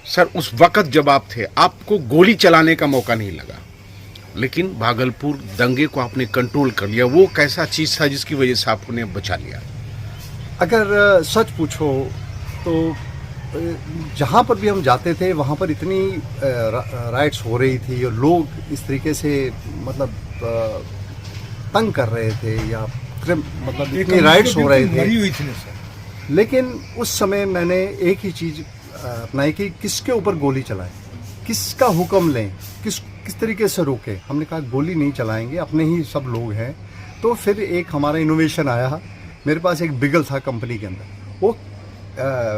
Sir उस वक़्त जब आप थे, आपको गोली चलाने का मौका नहीं लगा, लेकिन भागलपुर दंगे को आपने कंट्रोल कर लिया। वो कैसा चीज़ था जिसकी वजह से आपने बचा लिया? अगर सच पूछो तो जहाँ पर भी हम जाते थे वहाँ पर इतनी राइट्स हो रही थी और लोग इस तरीके से मतलब तंग कर रहे थे या मतलब इतनी राइट्स हो रहे थे। लेकिन उस समय मैंने एक ही चीज़ अपनाई कि किसके ऊपर गोली चलाएं, किसका हुक्म लें, किस तरीके से रोकें। हमने कहा गोली नहीं चलाएंगे, अपने ही सब लोग हैं। तो फिर एक हमारा इनोवेशन आया। मेरे पास एक बिगल था कंपनी के अंदर, वो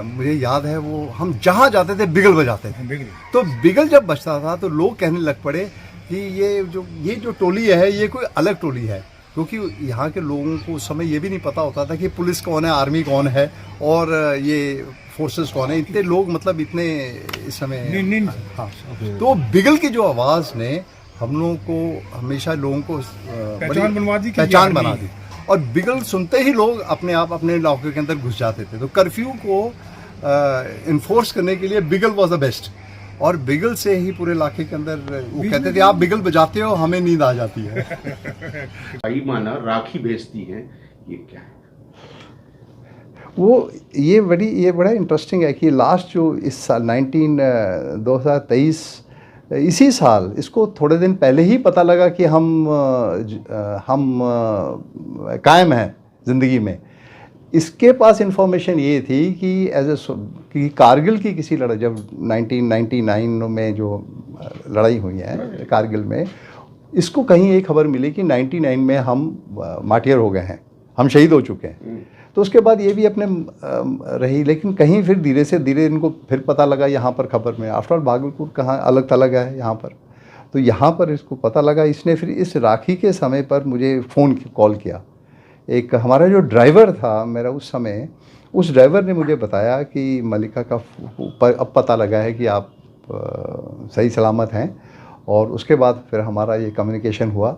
मुझे याद है, वो हम जहाँ जाते थे बिगल बजाते थे। तो बिगल जब बजता था तो लोग कहने लग पड़े कि ये जो टोली है ये कोई अलग टोली है, क्योंकि यहाँ के लोगों को उस समय ये भी नहीं पता होता था कि पुलिस कौन है, आर्मी कौन है और ये फोर्सेस कौन है। इतने लोग मतलब इतने इस समय हाँ। तो बिगल की जो आवाज़ ने हम लोगों को हमेशा लोगों को पहचान बना दी और बिगल सुनते ही लोग अपने आप अपने इलाके के अंदर घुस जाते थे। तो कर्फ्यू को इन्फोर्स करने के लिए बिगल वॉज द बेस्ट। और बिगल से ही पूरे इलाके के अंदर वो कहते थे आप बिगल बजाते हो, हमें नींद आ जाती है। भाई माना राखी भेजती हैं, ये क्या है? वो ये बड़ा इंटरेस्टिंग है कि लास्ट जो इस साल 2023 इसी साल इसको थोड़े दिन पहले ही पता लगा कि हम कायम हैं ज़िंदगी में। इसके पास इंफॉर्मेशन ये थी कि कि कारगिल की किसी लड़ाई, जब 1999 में जो लड़ाई हुई है कारगिल में, इसको कहीं एक खबर मिली कि 99 में हम मार्टियर हो गए हैं, हम शहीद हो चुके हैं। तो उसके बाद ये भी अपने रही, लेकिन कहीं फिर धीरे से धीरे इनको फिर पता लगा यहाँ पर खबर में। आफ्टर ऑल भागलपुर कहाँ अलग थलग है यहाँ पर, तो यहाँ पर इसको पता लगा। इसने फिर इस राखी के समय पर मुझे फ़ोन कॉल किया। एक हमारा जो ड्राइवर था मेरा उस समय, उस ड्राइवर ने मुझे बताया कि मल्लिका का अब पता लगा है कि आप सही सलामत हैं। और उसके बाद फिर हमारा ये कम्युनिकेशन हुआ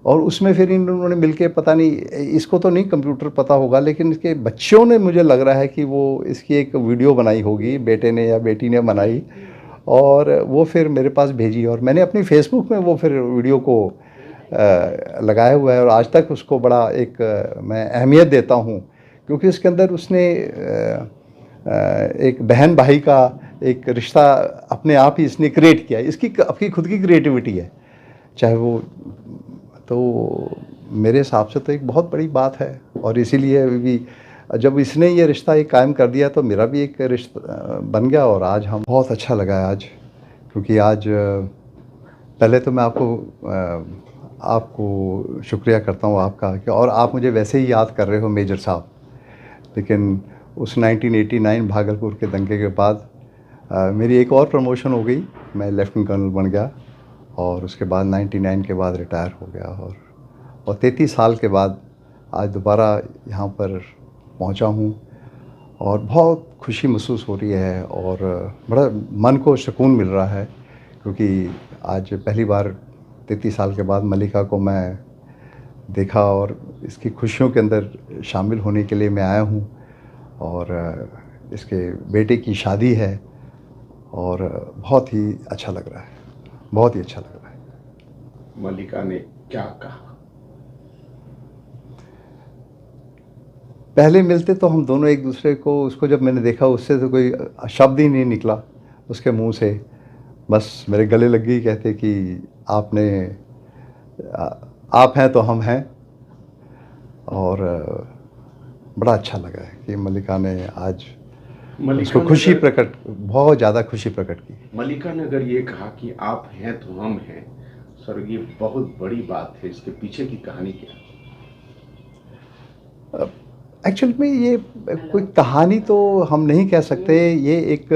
और उसमें फिर इन लोगों ने मिलके, पता नहीं इसको तो नहीं कंप्यूटर पता होगा, लेकिन इसके बच्चों ने, मुझे लग रहा है कि वो इसकी एक वीडियो बनाई होगी, बेटे ने या बेटी ने बनाई और वो फिर मेरे पास भेजी और मैंने अपनी फेसबुक में वो फिर वीडियो को लगाया हुआ है और आज तक उसको बड़ा एक मैं अहमियत देता हूँ, क्योंकि उसके अंदर उसने एक बहन भाई का एक रिश्ता अपने आप ही इसने क्रिएट किया। इसकी अपनी खुद की क्रिएटिविटी है, चाहे वो, तो मेरे हिसाब से तो एक बहुत बड़ी बात है। और इसीलिए भी जब इसने ये रिश्ता एक कायम कर दिया तो मेरा भी एक रिश्ता बन गया और आज हम, बहुत अच्छा लगा है आज, क्योंकि आज पहले तो मैं आपको शुक्रिया करता हूँ आपका कि, और आप मुझे वैसे ही याद कर रहे हो मेजर साहब, लेकिन उस 1989 भागलपुर के दंगे के बाद मेरी एक और प्रमोशन हो गई, मैं लेफ्टिनेंट कर्नल बन गया और उसके बाद 99 के बाद रिटायर हो गया और 33 साल के बाद आज दोबारा यहाँ पर पहुँचा हूँ और बहुत खुशी महसूस हो रही है और बड़ा मन को सुकून मिल रहा है, क्योंकि आज पहली बार 33 साल के बाद मल्लिका को मैं देखा और इसकी खुशियों के अंदर शामिल होने के लिए मैं आया हूँ। और इसके बेटे की शादी है और बहुत ही अच्छा लग रहा है, बहुत ही अच्छा लग रहा है। मल्लिका ने क्या कहा? पहले मिलते तो हम दोनों एक दूसरे को, उसको जब मैंने देखा उससे तो कोई शब्द ही नहीं निकला उसके मुंह से, बस मेरे गले लग गई, कहते कि आप हैं तो हम हैं। और बड़ा अच्छा लगा है कि मल्लिका ने आज उसको खुशी प्रकट, बहुत ज़्यादा खुशी प्रकट की। मल्लिका ने अगर ये कहा कि आप हैं तो हम हैं, सर ये बहुत बड़ी बात है, इसके पीछे की कहानी क्या? एक्चुअल में ये कोई कहानी तो हम नहीं कह सकते, ये एक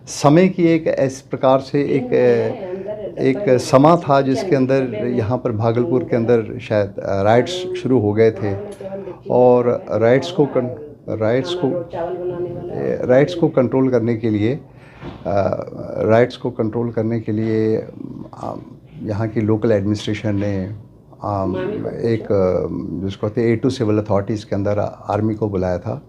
समय की एक इस प्रकार से एक समा था जिसके अंदर यहाँ पर भागलपुर के अंदर शायद राइट्स शुरू हो गए थे और राइट्स को कंट्रोल करने के लिए यहाँ की लोकल एडमिनिस्ट्रेशन ने एक जिसको कहते हैं A2 सिविल अथॉरिटीज़ के अंदर आर्मी को बुलाया था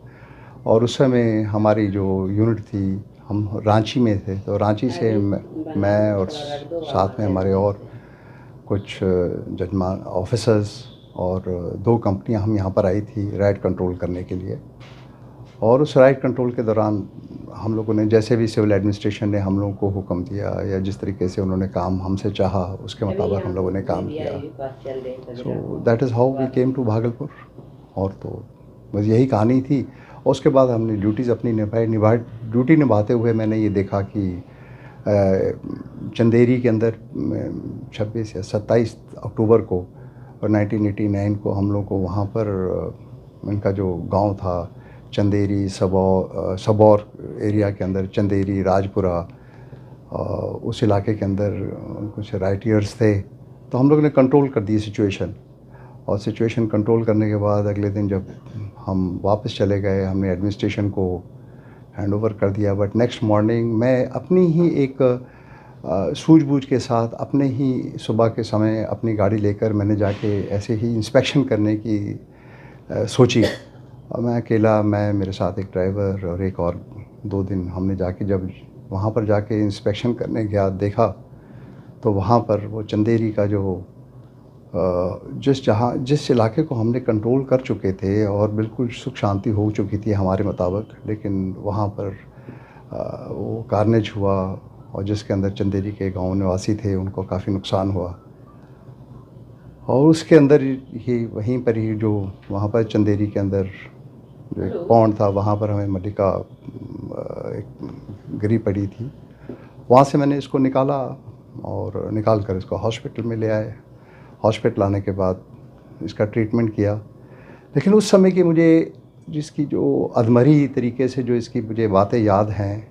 और उस समय हमारी जो यूनिट थी, हम रांची में थे, तो रांची से मैं और साथ में हमारे और कुछ जजमान ऑफिसर्स और 2 कंपनियां हम यहाँ पर आई थी राइट कंट्रोल करने के लिए। और उस राइट कंट्रोल के दौरान हम लोगों ने, जैसे भी सिविल एडमिनिस्ट्रेशन ने हम लोगों को हुक्म दिया या जिस तरीके से उन्होंने काम हमसे चाहा, उसके मुताबिक हम लोगों ने काम किया। So that is how we came to Bhagalpur. और तो बस यही कहानी थी। और उसके बाद हमने ड्यूटीज़ अपनी निभाई। ड्यूटी निभाते हुए मैंने ये देखा कि चंदेरी के अंदर 26 या 27 अक्टूबर को और 1989 को हम लोग को वहाँ पर इनका जो गांव था चंदेरी, सबौर एरिया के अंदर, चंदेरी, राजपुरा, उस इलाके के अंदर कुछ राइटियर्स थे। तो हम लोगों ने कंट्रोल कर दी सिचुएशन। और सिचुएशन कंट्रोल करने के बाद अगले दिन जब हम वापस चले गए, हमने एडमिनिस्ट्रेशन को हैंड ओवर कर दिया। बट नेक्स्ट मॉर्निंग मैं अपनी ही एक सूझबूझ के साथ अपने ही सुबह के समय अपनी गाड़ी लेकर मैंने जाके ऐसे ही इंस्पेक्शन करने की सोची। और मैं अकेला, मैं मेरे साथ एक ड्राइवर और एक और 2 दिन हमने जाके जब वहाँ पर जाके इंस्पेक्शन करने गया, देखा तो वहाँ पर वो चंदेरी का जो जिस इलाके को हमने कंट्रोल कर चुके थे और बिल्कुल सुख शांति हो चुकी थी हमारे मुताबिक, लेकिन वहाँ पर वो कारनेज हुआ और जिसके अंदर चंदेरी के गांव निवासी थे उनको काफ़ी नुकसान हुआ। और उसके अंदर ही वहीं पर ही जो वहाँ पर चंदेरी के अंदर जो एक पौंड था, वहाँ पर हमें मल्लिका एक गिरी पड़ी थी। वहाँ से मैंने इसको निकाला और निकाल कर इसको हॉस्पिटल में ले आए। हॉस्पिटल आने के बाद इसका ट्रीटमेंट किया। लेकिन उस समय की मुझे जिसकी जो अधमरी तरीके से जो इसकी मुझे बातें याद हैं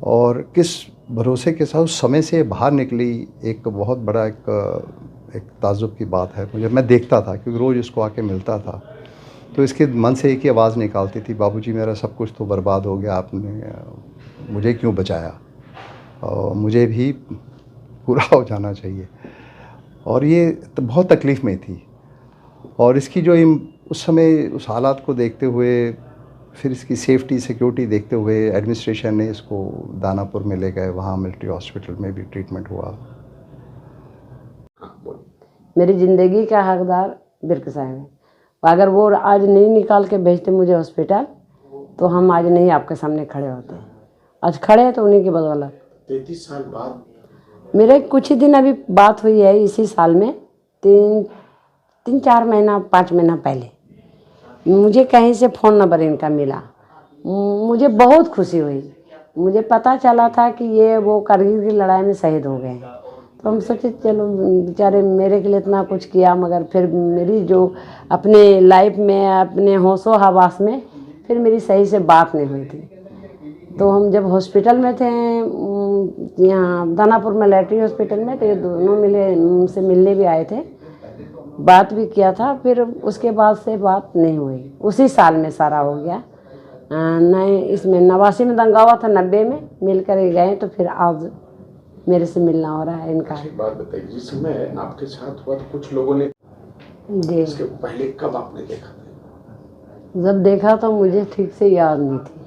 और किस भरोसे के साथ उस समय से बाहर निकली, एक बहुत बड़ा एक ताज्जुब की बात है मुझे। मैं देखता था क्योंकि रोज़ इसको आके मिलता था, तो इसके मन से एक ही आवाज़ निकालती थी, बाबूजी मेरा सब कुछ तो बर्बाद हो गया, आपने मुझे क्यों बचाया, और मुझे भी पूरा हो जाना चाहिए। और ये तो बहुत तकलीफ़ में थी। और इसकी जो उस समय उस हालात को देखते हुए, फिर इसकी सेफ्टी सिक्योरिटी देखते हुए एडमिनिस्ट्रेशन ने इसको दानापुर में ले गए। वहाँ मिलिट्री हॉस्पिटल में भी ट्रीटमेंट हुआ। मेरी ज़िंदगी का हकदार बिर्क साहब है। अगर वो आज नहीं निकाल के भेजते मुझे हॉस्पिटल, तो हम आज नहीं आपके सामने खड़े होते। आज खड़े हैं तो उन्हीं की बदौलत। 33 साल बाद मेरे कुछ ही दिन अभी बात हुई है, इसी साल में 3-4 महीना 5 महीना पहले मुझे कहीं से फ़ोन नंबर इनका मिला। मुझे बहुत खुशी हुई। मुझे पता चला था कि ये वो कारगिल की लड़ाई में शहीद हो गए हैं। तो हम सोचे चलो बेचारे मेरे के लिए इतना कुछ किया, मगर फिर मेरी जो अपने लाइफ में अपने होशो हवास में फिर मेरी सही से बात नहीं हुई थी। तो हम जब हॉस्पिटल में थे यहाँ दानापुर में मिलिट्री हॉस्पिटल में, तो ये दोनों मिले, उनसे मिलने भी आए थे, बात भी किया था। फिर उसके बाद से बात नहीं हुई। उसी साल में सारा हो गया। नहीं, इसमें 89 में दंगा हुआ था, 90 में मिल कर गए। तो फिर आज मेरे से मिलना हो रहा है इनका। बात बताइए, जिस समय आपके साथ हुआ तो कुछ लोगों ने जी, इसके पहले कब आपने देखा था? जब देखा तो मुझे ठीक से याद नहीं थी।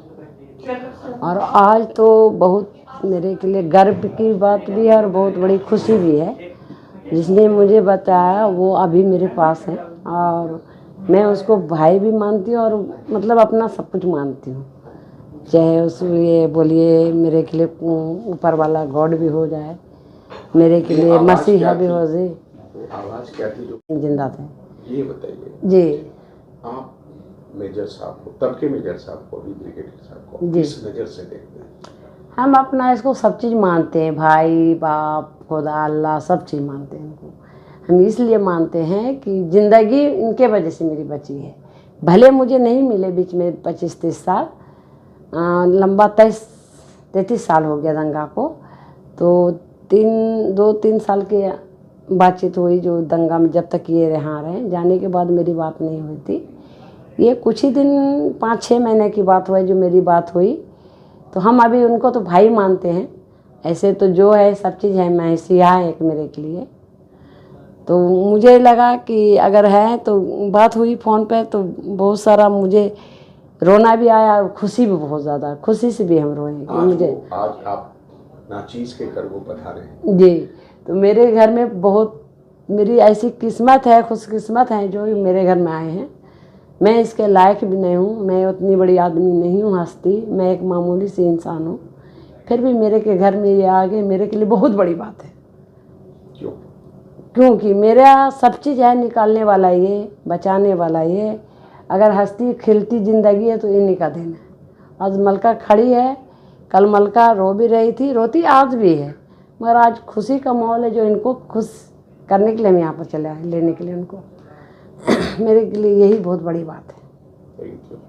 और आज तो बहुत मेरे के लिए गर्व की बात भी है और बहुत बड़ी खुशी भी है। जिसने मुझे बताया वो अभी मेरे पास है और मैं उसको भाई भी मानती हूँ और मतलब अपना सब कुछ मानती हूँ। चाहे उस ये बोलिए मेरे के लिए ऊपर वाला गॉड भी हो जाए, मेरे के लिए मसीहा भी हो जाए। आवाज़ क्या थी जो जिंदा थे? ये बताइए जी, आप मेजर साहब को, तब के मेजर साहब को, अभी ब्रिगेडियर साहब को जी। किस नज़र से देखते हैं? हम अपना इसको सब चीज़ मानते हैं, भाई बाप खुदा अल्लाह सब चीज़ मानते हैं इनको। हम इसलिए मानते हैं कि ज़िंदगी इनके वजह से मेरी बची है। भले मुझे नहीं मिले बीच में 25-30 साल, लंबा 33 साल हो गया दंगा को। तो 2-3 साल की बातचीत हुई जो दंगा में, जब तक ये यहाँ रहे, जाने के बाद मेरी बात नहीं हुई थी। ये कुछ ही दिन 5-6 महीने की बात हुई जो मेरी बात हुई। तो हम अभी उनको तो भाई मानते हैं। ऐसे तो जो है सब चीज़ है, मसीहा है एक मेरे के लिए। तो मुझे लगा कि अगर है तो बात हुई फ़ोन पे तो बहुत सारा मुझे रोना भी आया और खुशी भी बहुत ज़्यादा, खुशी से भी हम रोए कि मुझे आज आप नाचीज के कर वो पधारे हैं। जी। तो मेरे घर में बहुत मेरी ऐसी किस्मत है, खुशकिस्मत है जो मेरे घर में आए हैं। मैं इसके लायक भी नहीं हूँ, मैं उतनी बड़ी आदमी नहीं हूँ हस्ती, मैं एक मामूली सी इंसान हूँ, फिर भी मेरे के घर में ये आ गए, मेरे के लिए बहुत बड़ी बात है। क्यों? क्योंकि मेरा सब चीज़ है, निकालने वाला ये, बचाने वाला ये। अगर हंसती खिलती ज़िंदगी है तो इन्हीं का दिन है। आज मलका खड़ी है, कल मलका रो भी रही थी, रोती आज भी है, मगर आज खुशी का माहौल है जो इनको खुश करने के लिए हम यहाँ पर चले आए, लेने के लिए उनको। मेरे के लिए यही बहुत बड़ी बात है। Thank you.